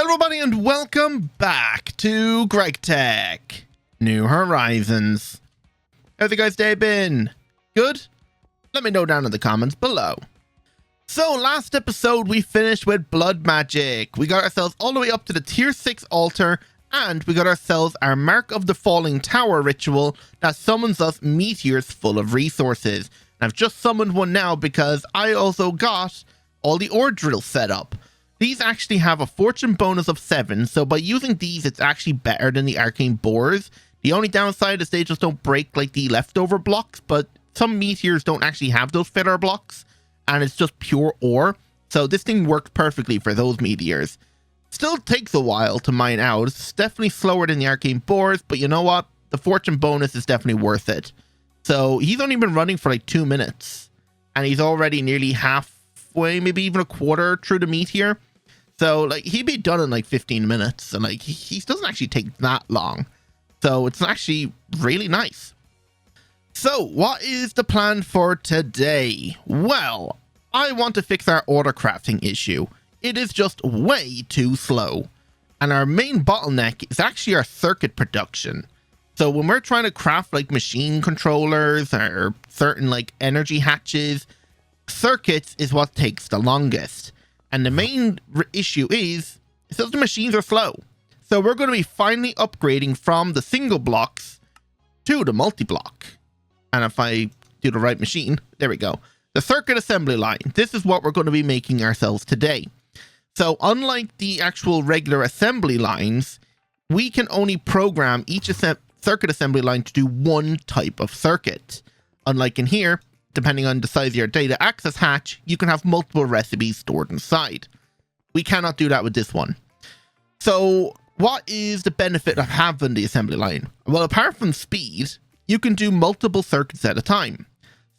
Hello everybody and welcome back to Gregtech New Horizons. How's you guys' day been? Good? Let me know down in the comments below. So last episode we finished with blood magic. We got ourselves all the way up to the tier 6 altar, and we got ourselves our Mark of the Falling Tower ritual that summons us meteors full of resources. And I've just summoned one now because I also got all the ore drills set up. These actually have a fortune bonus of 7, so by using these it's actually better than the arcane bores. The only downside is they just don't break like the leftover blocks, but some meteors don't actually have those filler blocks, and it's just pure ore, so this thing works perfectly for those meteors. Still takes a while to mine out. It's definitely slower than the arcane bores, but you know what? The fortune bonus is definitely worth it. So he's only been running for like 2 minutes, and he's already nearly halfway, maybe even a quarter through the meteor. So like he'd be done in like 15 minutes, and like he doesn't actually take that long. So it's actually really nice. So what is the plan for today? Well, I want to fix our order crafting issue. It is just way too slow. And our main bottleneck is actually our circuit production. So when we're trying to craft like machine controllers or certain like energy hatches, circuits is what takes the longest. And the main issue is that the machines are slow. So we're going to be finally upgrading from the single blocks to the multi-block. And if I do the right machine, there we go. The circuit assembly line. This is what we're going to be making ourselves today. So unlike the actual regular assembly lines, we can only program each circuit assembly line to do one type of circuit. Unlike in here, depending on the size of your data access hatch, you can have multiple recipes stored inside. We cannot do that with this one. So what is the benefit of having the assembly line? Well, apart from speed, you can do multiple circuits at a time.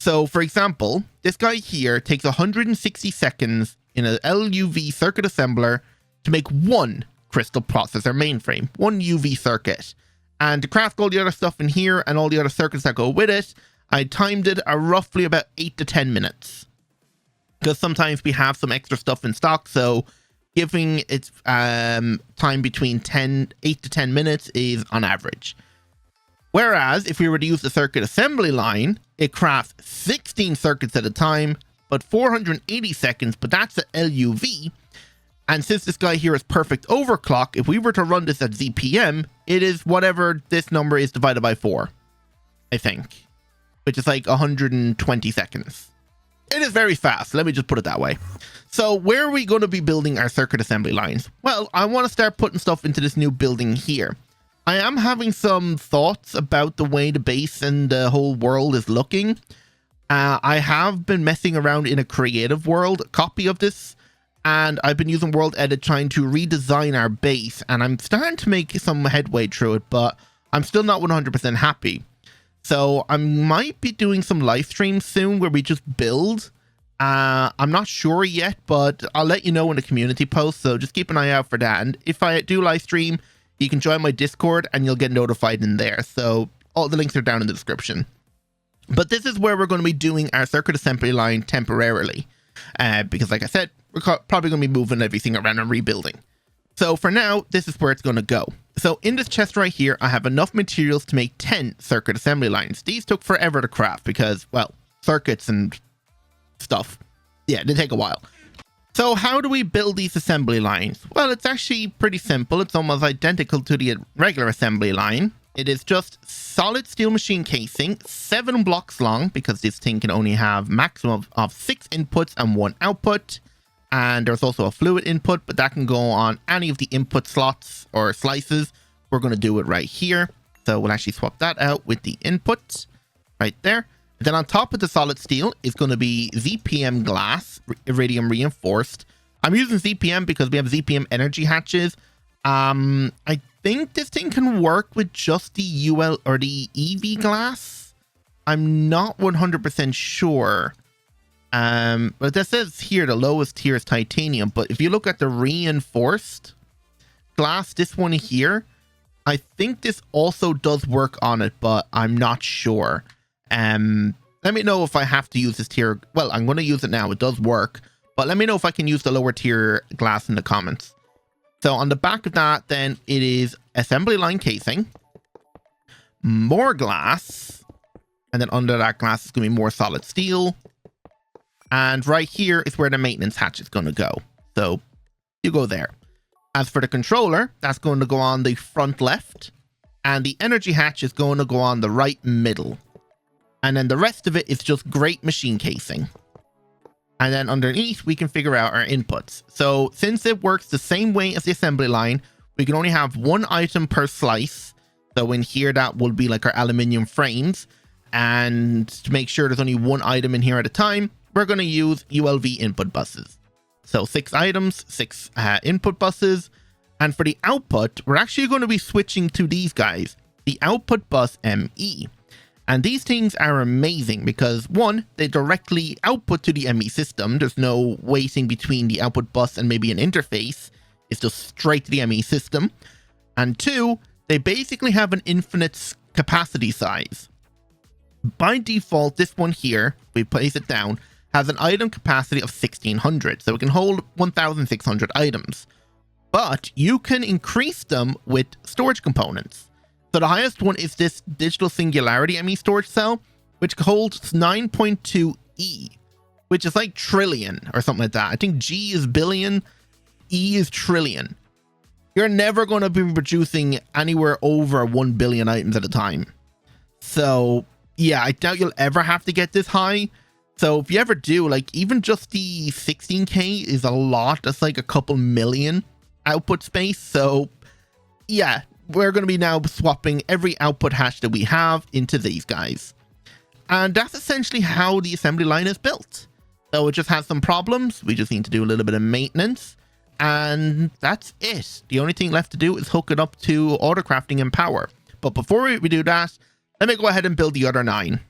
So for example, this guy here takes 160 seconds in an LUV circuit assembler to make one crystal processor mainframe, one UV circuit. And to craft all the other stuff in here and all the other circuits that go with it, I timed it at roughly about 8 to 10 minutes. Because sometimes we have some extra stuff in stock, so giving it time between 8 to 10 minutes is on average. Whereas if we were to use the circuit assembly line, it crafts 16 circuits at a time, but 480 seconds, but that's at LUV. And since this guy here is perfect overclock, if we were to run this at ZPM, it is whatever this number is divided by 4, I think. Which is like 120 seconds. It is very fast, let me just put it that way. So where are we going to be building our circuit assembly lines? Well, I want to start putting stuff into this new building here. I am having some thoughts about the way the base and the whole world is looking. I have been messing around in a creative world copy of this, and I've been using World Edit trying to redesign our base, and I'm starting to make some headway through it, but I'm still not 100% happy. So I might be doing some live streams soon where we just build. I'm not sure yet, but I'll let you know in the community post, so just keep an eye out for that. And if I do live stream, you can join my Discord and you'll get notified in there. So all the links are down in the description. But this is where we're going to be doing our circuit assembly line temporarily. Because like I said, we're probably going to be moving everything around and rebuilding. So for now, this is where it's going to go. So in this chest right here, I have enough materials to make 10 circuit assembly lines. These took forever to craft because, well, circuits and stuff. Yeah, they take a while. So how do we build these assembly lines? Well, it's actually pretty simple. It's almost identical to the regular assembly line. It is just solid steel machine casing, 7 blocks long, because this thing can only have maximum of 6 inputs and 1 output. And there's also a fluid input, but that can go on any of the input slots or slices. We're going to do it right here. So we'll actually swap that out with the input right there. Then on top of the solid steel is going to be ZPM glass, iridium reinforced. I'm using ZPM because we have ZPM energy hatches. I think this thing can work with just the UL or the EV glass. I'm not 100% sure. But that says here the lowest tier is titanium, but if you look at the reinforced glass, this one here, I think this also does work on it, but I'm not sure. Let me know if I have to use this tier. Well, I'm going to use it now. It does work, but let me know if I can use the lower tier glass in the comments. So on the back of that, then it is assembly line casing, more glass, and then under that glass is going to be more solid steel. And right here is where the maintenance hatch is going to go. So you go there. As for the controller, that's going to go on the front left, and the energy hatch is going to go on the right middle. And then the rest of it is just great machine casing. And then underneath, we can figure out our inputs. So since it works the same way as the assembly line, we can only have one item per slice. So in here, that will be like our aluminium frames. And to make sure there's only one item in here at a time, we're going to use ULV input buses. So 6 items, 6 input buses. And for the output, we're actually going to be switching to these guys, the output bus ME. And these things are amazing because, one, they directly output to the ME system. There's no waiting between the output bus and maybe an interface. It's just straight to the ME system. And 2, they basically have an infinite capacity size. By default, this one here, we place it down, has an item capacity of 1600. So it can hold 1600 items. But you can increase them with storage components. So the highest one is this digital singularity ME storage cell, which holds 9.2 E, which is like trillion or something like that. I think G is billion, E is trillion. You're never going to be producing anywhere over 1 billion items at a time. So yeah, I doubt you'll ever have to get this high. So if you ever do, like even just the 16K is a lot. That's like a couple million output space. So yeah, we're going to be now swapping every output hatch that we have into these guys. And that's essentially how the assembly line is built. So it just has some problems. We just need to do a little bit of maintenance. And that's it. The only thing left to do is hook it up to autocrafting and power. But before we do that, let me go ahead and build the other 9.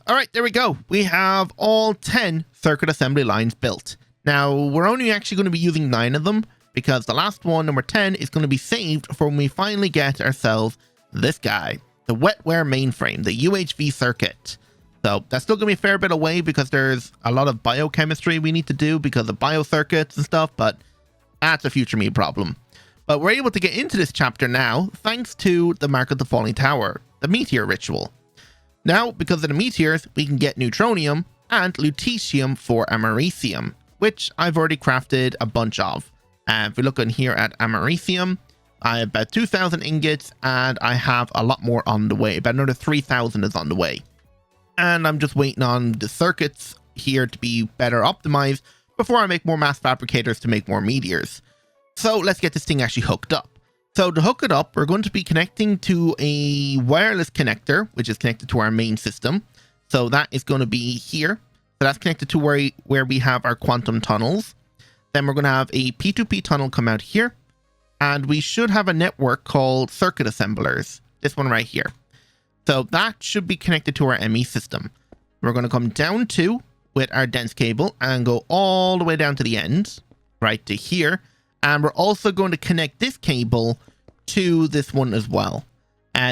All right, there we go. We have all 10 circuit assembly lines built. Now, we're only actually going to be using 9 of them, because the last one, number 10, is going to be saved for when we finally get ourselves this guy, the wetware mainframe, the UHV circuit. So that's still going to be a fair bit away because there's a lot of biochemistry we need to do because of biocircuits and stuff, but that's a future me problem. But we're able to get into this chapter now thanks to the Mark of the Falling Tower, the meteor ritual. Now, because of the meteors, we can get neutronium and lutetium for americium, which I've already crafted a bunch of. If we look in here at americium, I have about 2,000 ingots, and I have a lot more on the way. About another 3,000 is on the way. And I'm just waiting on the circuits here to be better optimized before I make more mass fabricators to make more meteors. So let's get this thing actually hooked up. So to hook it up, we're going to be connecting to a wireless connector, which is connected to our main system. So that is going to be here. So that's connected to where we have our quantum tunnels. Then we're going to have a P2P tunnel come out here. And we should have a network called circuit assemblers. This one right here. So that should be connected to our ME system. We're going to come down to with our dense cable and go all the way down to the end, right to here. And we're also going to connect this cable to this one as well.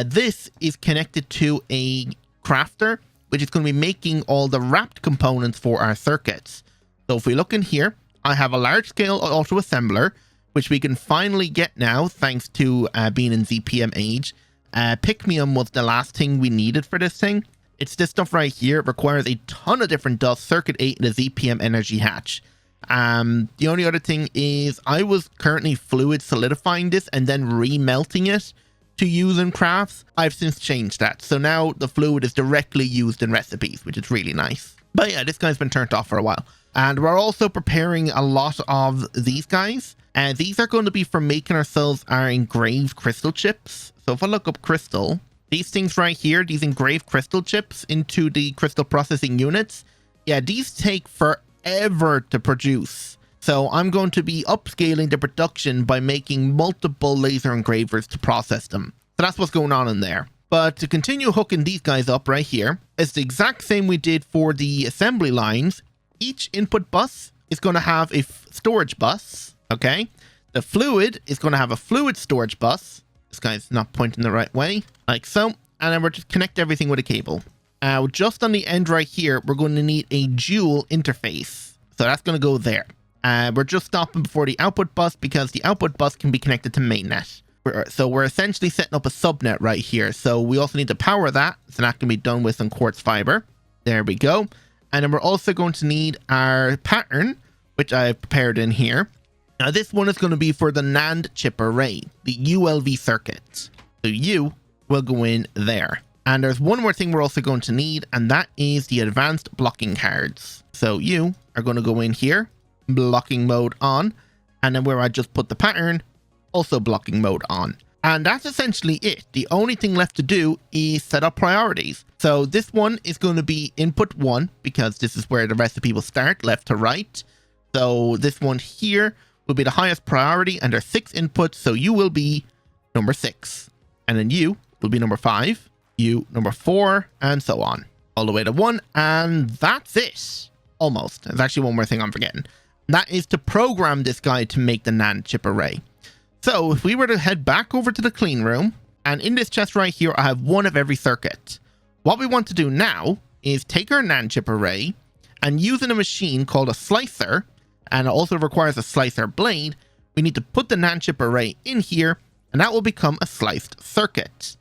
This is connected to a crafter, which is going to be making all the wrapped components for our circuits. So if we look in here, I have a large scale auto assembler, which we can finally get now thanks to being in ZPM age. Picmium was the last thing we needed for this thing. It's this stuff right here. It requires a ton of different dust, circuit 8 and a ZPM energy hatch. The only other thing is I was currently fluid solidifying this and then remelting it to use in crafts. I've since changed that. So now the fluid is directly used in recipes, which is really nice. But yeah, this guy's been turned off for a while. And we're also preparing a lot of these guys. And these are going to be for making ourselves our engraved crystal chips. So if I look up crystal, these things right here, these engraved crystal chips into the crystal processing units. Yeah, these take forever to produce. So I'm going to be upscaling the production by making multiple laser engravers to process them. So that's what's going on in there. But to continue hooking these guys up right here, it's the exact same we did for the assembly lines. Each input bus is going to have a storage bus, okay? The fluid is going to have a fluid storage bus. This guy's not pointing the right way, like so. And then we're just connect everything with a cable. Just on the end right here, we're going to need a dual interface. So that's going to go there. We're just stopping before the output bus because the output bus can be connected to mainnet. So we're essentially setting up a subnet right here. So we also need to power that. So that can be done with some quartz fiber. There we go. And then we're also going to need our pattern, which I've prepared in here. Now this one is going to be for the NAND chip array, the ULV circuit. So you will go in there. And there's one more thing we're also going to need, and that is the advanced blocking cards. So you are going to go in here, blocking mode on, and then where I just put the pattern, also blocking mode on. And that's essentially it. The only thing left to do is set up priorities. So this one is going to be input 1 because this is where the rest of people start, left to right. So this one here will be the highest priority, and there's 6 inputs. So you will be number 6, and then you will be number 5, you number 4, and so on all the way to 1. And that's it. Almost. There's actually one more thing I'm forgetting. That is to program this guy to make the NAND chip array. So if we were to head back over to the clean room, and in this chest right here, I have one of every circuit. What we want to do now is take our NAND chip array and using a machine called a slicer, and it also requires a slicer blade, we need to put the NAND chip array in here, and that will become a sliced circuit.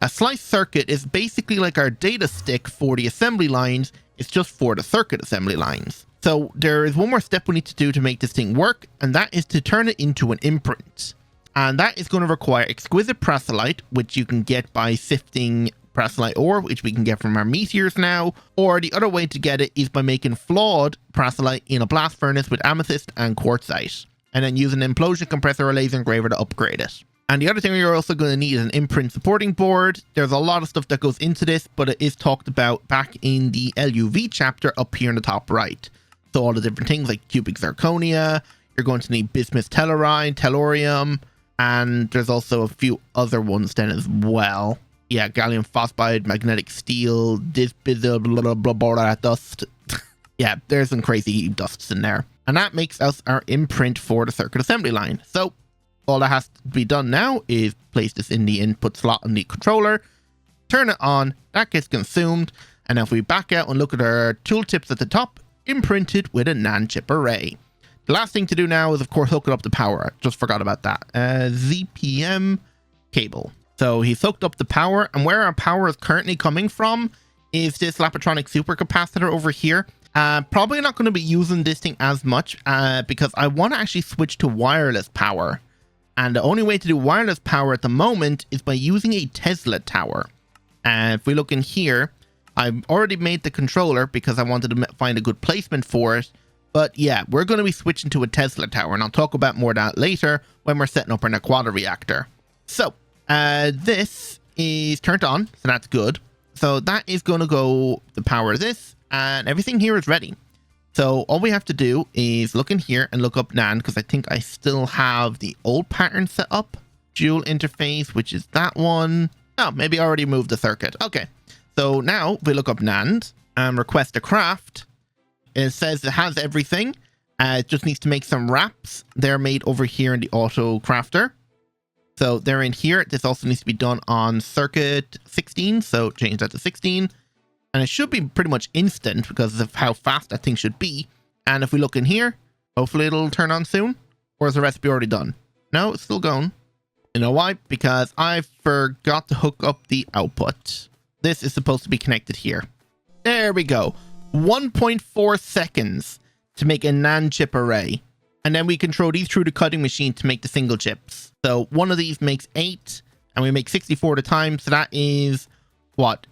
A sliced circuit is basically like our data stick for the assembly lines. It's just for the circuit assembly lines. So there is one more step we need to do to make this thing work, and that is to turn it into an imprint. And that is going to require exquisite prasolite, which you can get by sifting prasolite ore, which we can get from our meteors now. Or the other way to get it is by making flawed prasolite in a blast furnace with amethyst and quartzite, and then use an implosion compressor or laser engraver to upgrade it. And the other thing you're also going to need is an imprint supporting board. There's a lot of stuff that goes into this, but it is talked about back in the LUV chapter up here in the top right. So all the different things like cubic zirconia, you're going to need bismuth telluride, tellurium, and there's also a few other ones then as well. Yeah, gallium phosphide, magnetic steel, dust. Yeah, there's some crazy dusts in there. And that makes us our imprint for the circuit assembly line. So all that has to be done now is place this in the input slot on the controller, turn it on, that gets consumed, and if we back out and look at our tooltips at the top, imprinted with a NAND chip array. The last thing to do now is, of course, hook it up to power. I just forgot about that. ZPM cable. So he's hooked up the power, and where our power is currently coming from is this Lapatronic supercapacitor over here. Probably not going to be using this thing as much because I want to actually switch to wireless power. And the only way to do wireless power at the moment is by using a Tesla tower. And if we look in here, I've already made the controller because I wanted to find a good placement for it. But yeah, we're going to be switching to a Tesla tower, and I'll talk about more of that later when we're setting up our Naquadah reactor. So this is turned on, so that's good. So that is going to go to power this, and everything here is ready. So all we have to do is look in here and look up NAND, because I think I still have the old pattern set up. Dual interface, which is that one. Oh, maybe I already moved the circuit. Okay. So now we look up NAND and request a craft. It says it has everything. It just needs to make some wraps. They're made over here in the auto crafter. So they're in here. This also needs to be done on circuit 16. So change that to 16. And it should be pretty much instant because of how fast that thing should be. And if we look in here, hopefully it'll turn on soon. Or is the recipe already done? No, it's still going. You know why? Because I forgot to hook up the output. This is supposed to be connected here. There we go. 1.4 seconds to make a NAND chip array. And then we control these through the cutting machine to make the single chips. So one of these makes 8, and we make 64 at a time. So that is, what,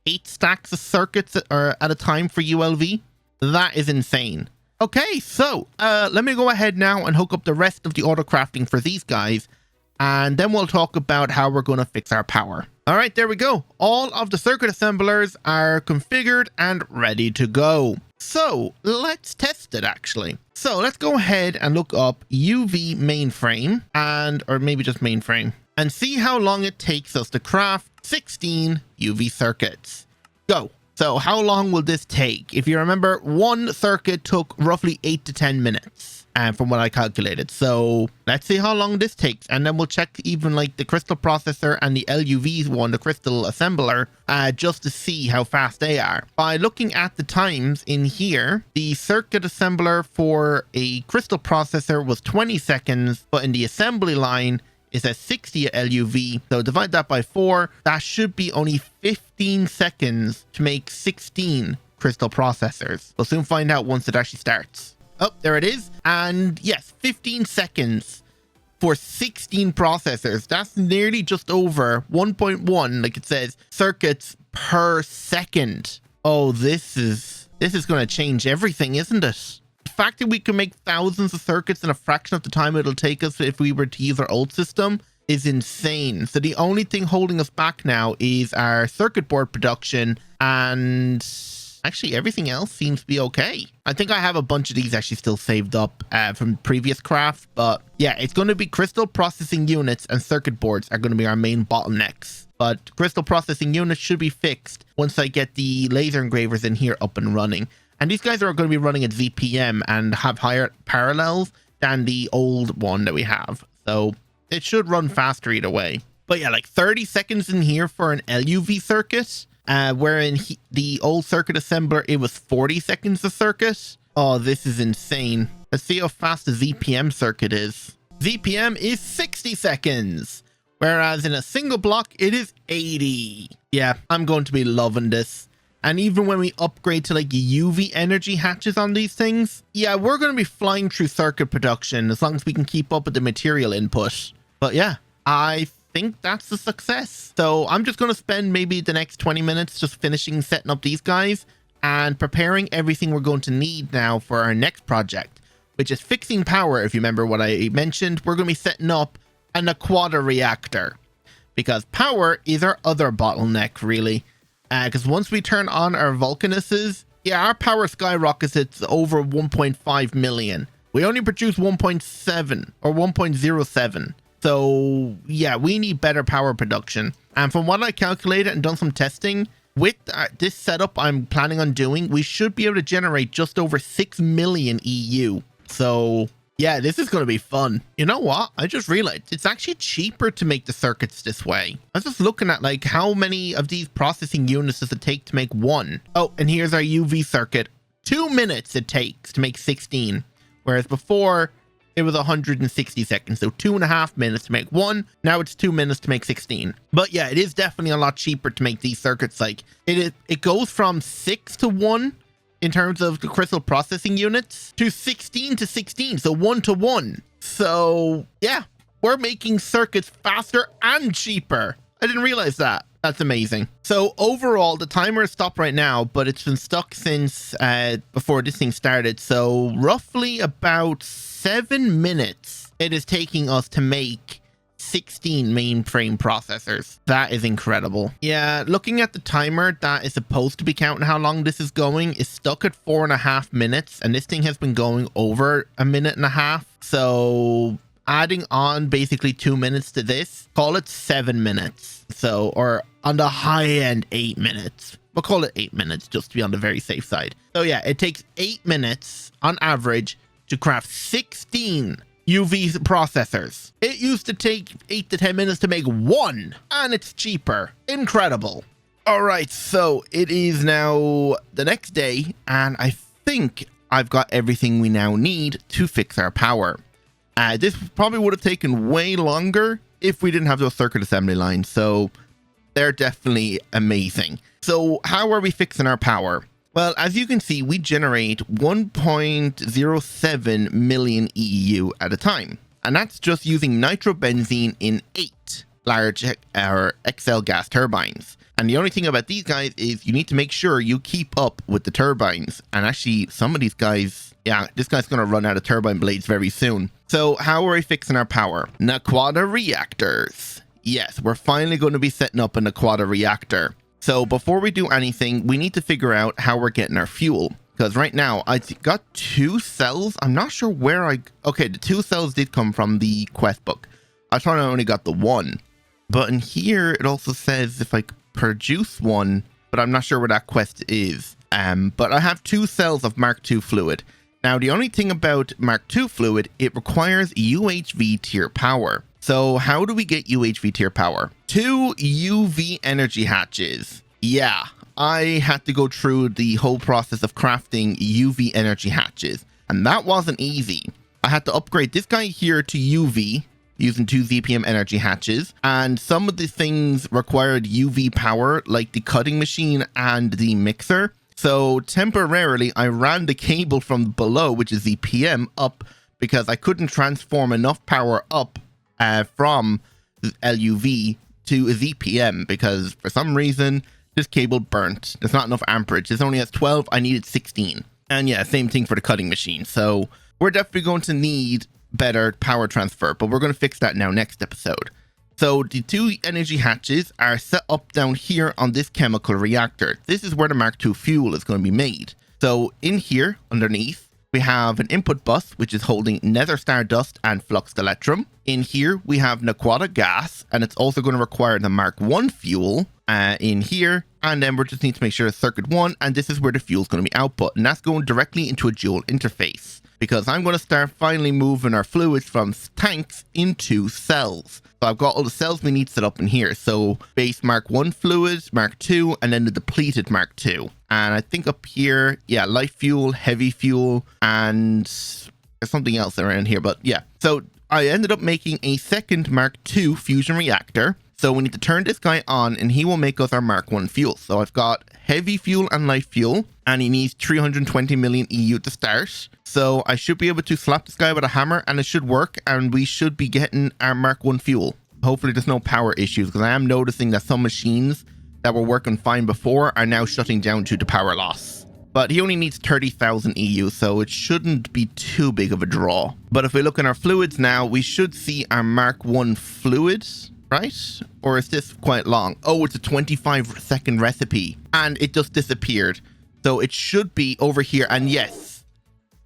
8 stacks of circuits at a time for ULV? That is insane. Okay, so let me go ahead now and hook up the rest of the auto crafting for these guys. And then we'll talk about how we're going to fix our power. All right, there we go. All of the circuit assemblers are configured and ready to go. So let's test it actually. So let's go ahead and look up UV mainframe or maybe just mainframe and see how long it takes us to craft 16 UV circuits. Go. So how long will this take? If you remember, one circuit took roughly 8 to 10 minutes. from what I calculated. So let's see how long this takes, and then we'll check even like the crystal processor and the LUV one, the crystal assembler, just to see how fast they are. By looking at the times in here, the circuit assembler for a crystal processor was 20 seconds, but in the assembly line it says 60 LUV. So divide that by 4, that should be only 15 seconds to make 16 crystal processors. We'll soon find out once it actually starts. Oh, there it is. And yes, 15 seconds for 16 processors. That's nearly just over 1.1, like it says, circuits per second. Oh, this is going to change everything, isn't it? The fact that we can make thousands of circuits in a fraction of the time it'll take us if we were to use our old system is insane. So the only thing holding us back now is our circuit board production, and actually everything else seems to be okay. I think I have a bunch of these actually still saved up from previous crafts, but yeah, it's going to be crystal processing units and circuit boards are going to be our main bottlenecks. But crystal processing units should be fixed once I get the laser engravers in here up and running. And these guys are going to be running at ZPM and have higher parallels than the old one that we have. So it should run faster either way. But yeah, like 30 seconds in here for an LUV circuit. Wherein the old circuit assembler, it was 40 seconds a circuit. Oh, this is insane. Let's see how fast the ZPM circuit is. ZPM is 60 seconds, whereas in a single block, it is 80. Yeah, I'm going to be loving this. And even when we upgrade to like UV energy hatches on these things, yeah, we're going to be flying through circuit production as long as we can keep up with the material input. But yeah, I think that's a success. So I'm just going to spend maybe the next 20 minutes just finishing setting up these guys and preparing everything we're going to need now for our next project, which is fixing power. If you remember what I mentioned, we're going to be setting up a Naquadah reactor because power is our other bottleneck, really. Because once we turn on our Vulcanuses, yeah, our power skyrockets. It's over 1.5 million. We only produce 1.7 or 1.07. So yeah, we need better power production. And from what I calculated and done some testing, with this setup I'm planning on doing, we should be able to generate just over 6 million EU. So yeah, this is going to be fun. You know what? I just realized it's actually cheaper to make the circuits this way. I was just looking at like how many of these processing units does it take to make one? Oh, and here's our UV circuit. 2 minutes it takes to make 16. Whereas before, it was 160 seconds, so 2.5 minutes to make one. Now it's 2 minutes to make 16. But yeah, it is definitely a lot cheaper to make these circuits. Like it goes from 6 to 1 in terms of the crystal processing units to 16 to 16, so 1 to 1. So yeah, we're making circuits faster and cheaper. I didn't realize that. That's amazing. So overall, the timer is stopped right now, but it's been stuck since before this thing started. So roughly about 7 minutes it is taking us to make 16 mainframe processors. That is incredible. Yeah, looking at the timer that is supposed to be counting how long this is going is stuck at 4.5 minutes, and this thing has been going over 1.5 minutes. So adding on basically 2 minutes to this, call it 7 minutes. So, or on the high end, 8 minutes. We'll call it 8 minutes just to be on the very safe side. So yeah, it takes 8 minutes on average to craft 16 UV processors. It used to take 8 to 10 minutes to make one, and it's cheaper. Incredible. All right, so it is now the next day, and I think I've got everything we now need to fix our power. This probably would have taken way longer if we didn't have those circuit assembly lines, so they're definitely amazing. So how are we fixing our power? Well, as you can see, we generate 1.07 million EU at a time, and that's just using nitrobenzene in 8 large XL gas turbines. And the only thing about these guys is you need to make sure you keep up with the turbines. And actually, some of these guys, yeah, this guy's going to run out of turbine blades very soon. So how are we fixing our power? Naquadah reactors. Yes, we're finally going to be setting up a Naquadah reactor. So before we do anything, we need to figure out how we're getting our fuel. Because right now, I got 2 cells. I'm not sure where okay, the 2 cells did come from the quest book. I thought I only got the 1. But in here, it also says if I produce 1, but I'm not sure where that quest is. But I have 2 cells of Mark II fluid. Now, the only thing about Mark II fluid, it requires UHV tier power. So how do we get UHV tier power? 2 UV energy hatches. Yeah, I had to go through the whole process of crafting UV energy hatches, and that wasn't easy. I had to upgrade this guy here to UV using 2 ZPM energy hatches, and some of the things required UV power, like the cutting machine and the mixer. So temporarily, I ran the cable from below, which is ZPM, up because I couldn't transform enough power up from LUV to ZPM because for some reason this cable burnt. There's not enough amperage. This only has 12. I needed 16. And yeah, same thing for the cutting machine. So we're definitely going to need better power transfer, but we're going to fix that now next episode. So the 2 energy hatches are set up down here on this chemical reactor. This is where the Mark II fuel is going to be made. So in here underneath, we have an input bus, which is holding nether star dust and flux electrum. In here, we have Naquadah gas, and it's also going to require the Mark I fuel in here. And then we just need to make sure it's circuit 1, and this is where the fuel is going to be output. And that's going directly into a dual interface, because I'm going to start finally moving our fluids from tanks into cells. So I've got all the cells we need set up in here. So base Mark I fluids, Mark II, and then the depleted Mark II. And I think up here, yeah, light fuel, heavy fuel, and there's something else around here. But yeah, so I ended up making a second Mark II fusion reactor. So we need to turn this guy on and he will make us our Mark I fuel. So I've got heavy fuel and light fuel, and he needs 320 million EU to start. So I should be able to slap this guy with a hammer and it should work, and we should be getting our Mark I fuel. Hopefully there's no power issues, because I am noticing that some machines that were working fine before are now shutting down due to power loss. But he only needs 30,000 EU, so it shouldn't be too big of a draw. But if we look in our fluids now, we should see our Mark I fluids, right? Or is this quite long? Oh, it's a 25-second recipe, and it just disappeared. So it should be over here, and yes.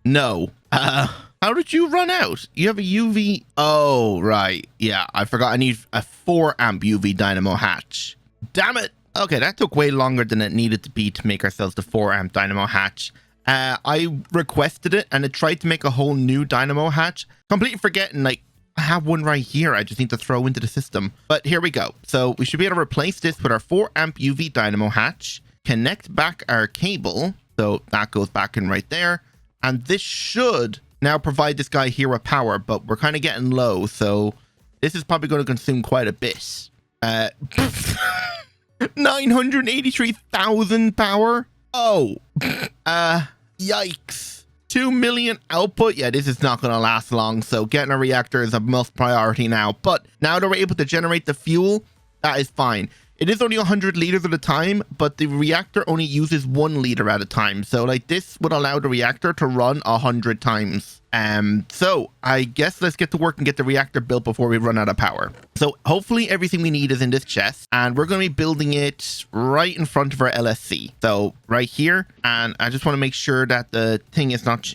No. How did you run out? You have a UV... Oh, right. Yeah, I forgot I need a 4 amp UV dynamo hatch. Damn it. Okay, that took way longer than it needed to be to make ourselves the 4 amp dynamo hatch. I requested it, and it tried to make a whole new dynamo hatch. Completely forgetting, like, I have one right here. I just need to throw into the system. But here we go. So we should be able to replace this with our 4 amp UV dynamo hatch. Connect back our cable. So that goes back in right there. And this should now provide this guy here with power, but we're kind of getting low. So this is probably going to consume quite a bit. 983,000 power. Oh, yikes. 2 million output. Yeah, this is not going to last long. So getting a reactor is a must priority now. But now that we're able to generate the fuel, that is fine. It is only 100 liters at a time, but the reactor only uses 1 liter at a time. So like this would allow the reactor to run 100 times. So I guess let's get to work and get the reactor built before we run out of power. So hopefully everything we need is in this chest, and we're going to be building it right in front of our LSC. So right here, and I just want to make sure that the thing is not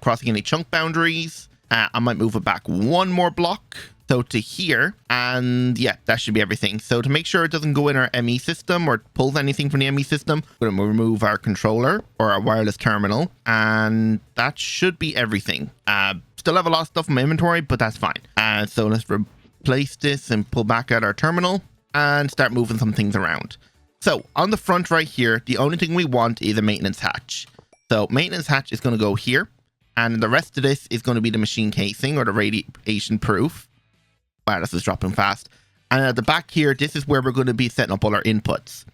crossing any chunk boundaries. I might move it back 1 more block. So to here, and yeah, that should be everything. So to make sure it doesn't go in our ME system or pulls anything from the ME system, we're going to remove our controller or our wireless terminal, and that should be everything. Still have a lot of stuff in my inventory, but that's fine. So let's replace this and pull back out our terminal and start moving some things around. So on the front right here, the only thing we want is a maintenance hatch. So maintenance hatch is going to go here, and the rest of this is going to be the machine casing or the radiation proof. Wow, this is dropping fast. And at the back here, this is where we're going to be setting up all our inputs.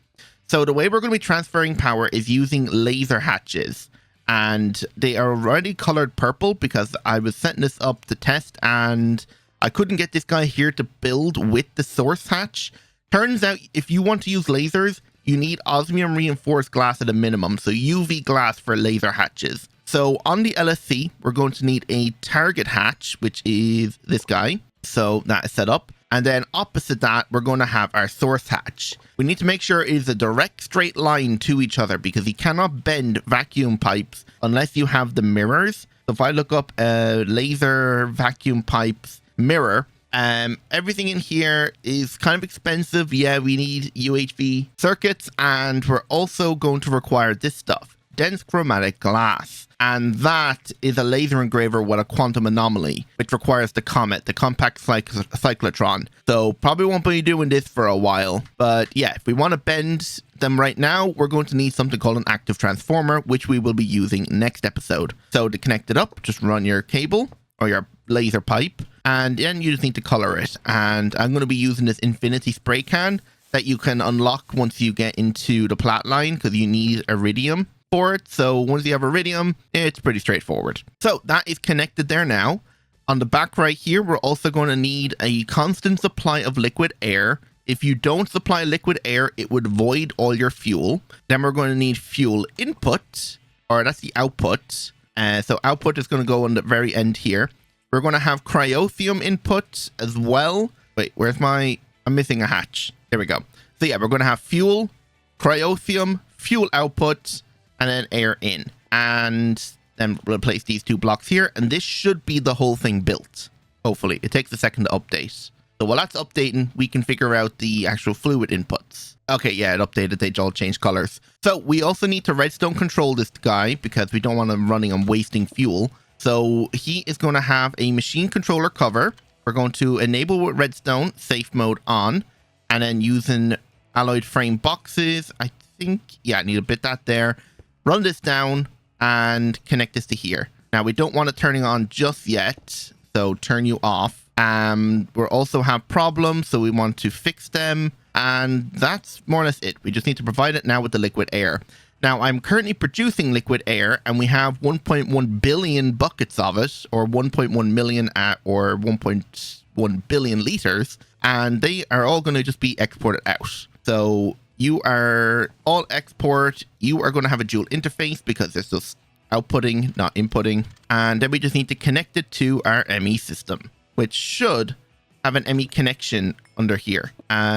So the way we're going to be transferring power is using laser hatches. And they are already colored purple because I was setting this up to test and I couldn't get this guy here to build with the source hatch. Turns out if you want to use lasers, you need osmium reinforced glass at a minimum. So UV glass for laser hatches. So on the LSC, we're going to need a target hatch, which is this guy. So that is set up. And then opposite that, we're going to have our source hatch. We need to make sure it is a direct straight line to each other because you cannot bend vacuum pipes unless you have the mirrors. So if I look up laser vacuum pipes mirror, everything in here is kind of expensive. Yeah, we need UHV circuits, and we're also going to require this stuff. dense chromatic glass. And that is a laser engraver with a quantum anomaly, which requires the Comet, the compact cyclotron. So probably won't be doing this for a while. But yeah, if we want to bend them right now, we're going to need something called an active transformer, which we will be using next episode. So to connect it up, just run your cable or your laser pipe, and then you just need to color it. And I'm going to be using this infinity spray can that you can unlock once you get into the plat line, because you need iridium for it. So once you have iridium, it's pretty straightforward. So that is connected there now. On the back right here, we're also going to need a constant supply of liquid air. If you don't supply liquid air, it would void all your fuel. Then we're going to need fuel input, or that's the output. So output is going to go on the very end here. We're going to have cryothium input as well. Wait, where's my... I'm missing a hatch. There we go. So yeah, we're going to have fuel, cryothium, fuel output, and then air in. And then we'll place these two blocks here. And this should be the whole thing built. Hopefully. It takes a second to update. So while that's updating, we can figure out the actual fluid inputs. Okay, yeah, it updated. They all changed colors. So we also need to redstone control this guy, because we don't want him running and wasting fuel. So he is going to have a machine controller cover. We're going to enable with redstone, safe mode on, and then using alloyed frame boxes. I think, yeah, I need to bit that there. Run this down and connect this to here. Now we don't want it turning on just yet, so turn you off. We'll also have problems, so we want to fix them, and that's more or less it. We just need to provide it now with the liquid air. Now, I'm currently producing liquid air, and we have 1.1 billion buckets of it, or 1.1 million or 1.1 billion liters, and they are all going to just be exported out. So you are all export. You are going to have a dual interface because it's just outputting, not inputting. And then we just need to connect it to our ME system, which should have an ME connection under here.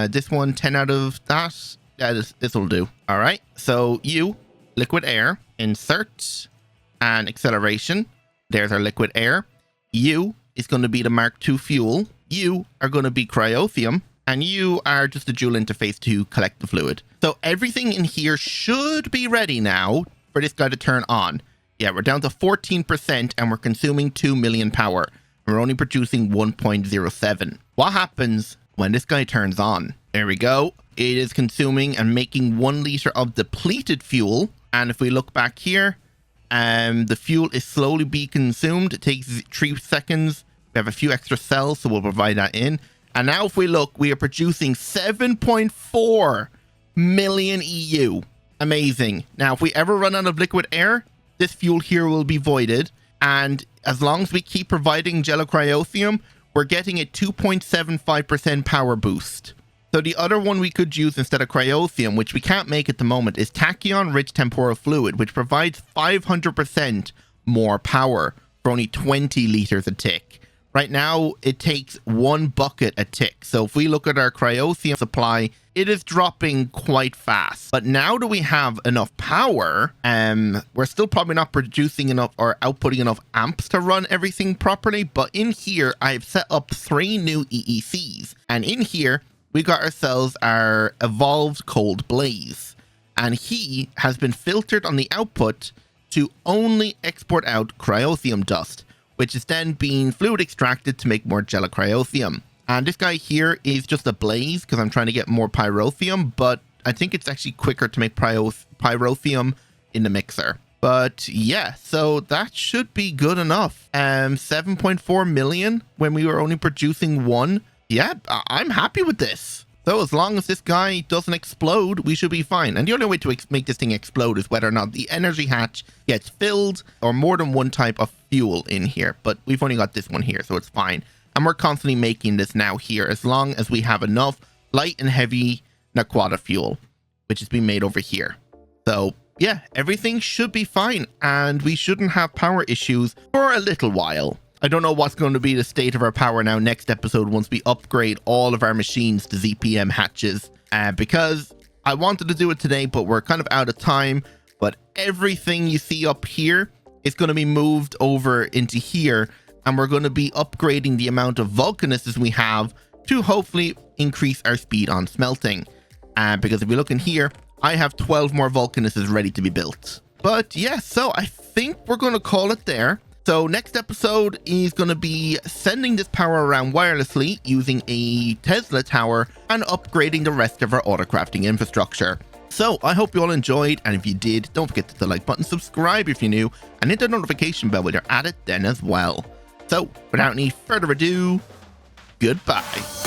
This one, 10 out of that. Yeah, this will do. All right. So liquid air, insert, and acceleration. There's our liquid air. U is going to be the Mark II fuel. You are going to be cryothium. And you are just a dual interface to collect the fluid. So everything in here should be ready now for this guy to turn on. Yeah, we're down to 14% and we're consuming 2 million power. We're only producing 1.07. What happens when this guy turns on? There we go. It is consuming and making 1 liter of depleted fuel. And if we look back here, the fuel is slowly being consumed. It takes 3 seconds. We have a few extra cells, so we'll provide that in. And now if we look, we are producing 7.4 million EU. Amazing. Now, if we ever run out of liquid air, this fuel here will be voided. And as long as we keep providing gelocryothium, we're getting a 2.75% power boost. So the other one we could use instead of cryothium, which we can't make at the moment, is tachyon-rich temporal fluid, which provides 500% more power for only 20 liters a tick. Right now, it takes 1 bucket a tick. So if we look at our cryothium supply, it is dropping quite fast. But now that we have enough power, we're still probably not producing enough or outputting enough amps to run everything properly. But in here, I've set up 3 new EECs. And in here, we got ourselves our evolved cold blaze. And he has been filtered on the output to only export out cryothium dust, which is then being fluid extracted to make more gelocryothium. And this guy here is just a blaze because I'm trying to get more pyrothium, but I think it's actually quicker to make pyrothium in the mixer. But yeah, so that should be good enough. 7.4 million when we were only producing 1. Yeah, I'm happy with this. So as long as this guy doesn't explode, we should be fine. And the only way to make this thing explode is whether or not the energy hatch gets filled or more than 1 type of fuel in here. But we've only got this one here, so it's fine. And we're constantly making this now here as long as we have enough light and heavy Naquadah fuel, which is being made over here. So yeah, everything should be fine. And we shouldn't have power issues for a little while. I don't know what's going to be the state of our power now next episode once we upgrade all of our machines to ZPM hatches, because I wanted to do it today, but we're kind of out of time. But everything you see up here is going to be moved over into here, and we're going to be upgrading the amount of volcanuses we have to hopefully increase our speed on smelting. Because if we look in here, I have 12 more volcanuses ready to be built. But yeah, so I think we're going to call it there. So next episode is going to be sending this power around wirelessly using a Tesla tower and upgrading the rest of our autocrafting infrastructure. So I hope you all enjoyed, and if you did, don't forget to hit the like button, subscribe if you're new, and hit the notification bell while you're at it then as well. So without any further ado, goodbye.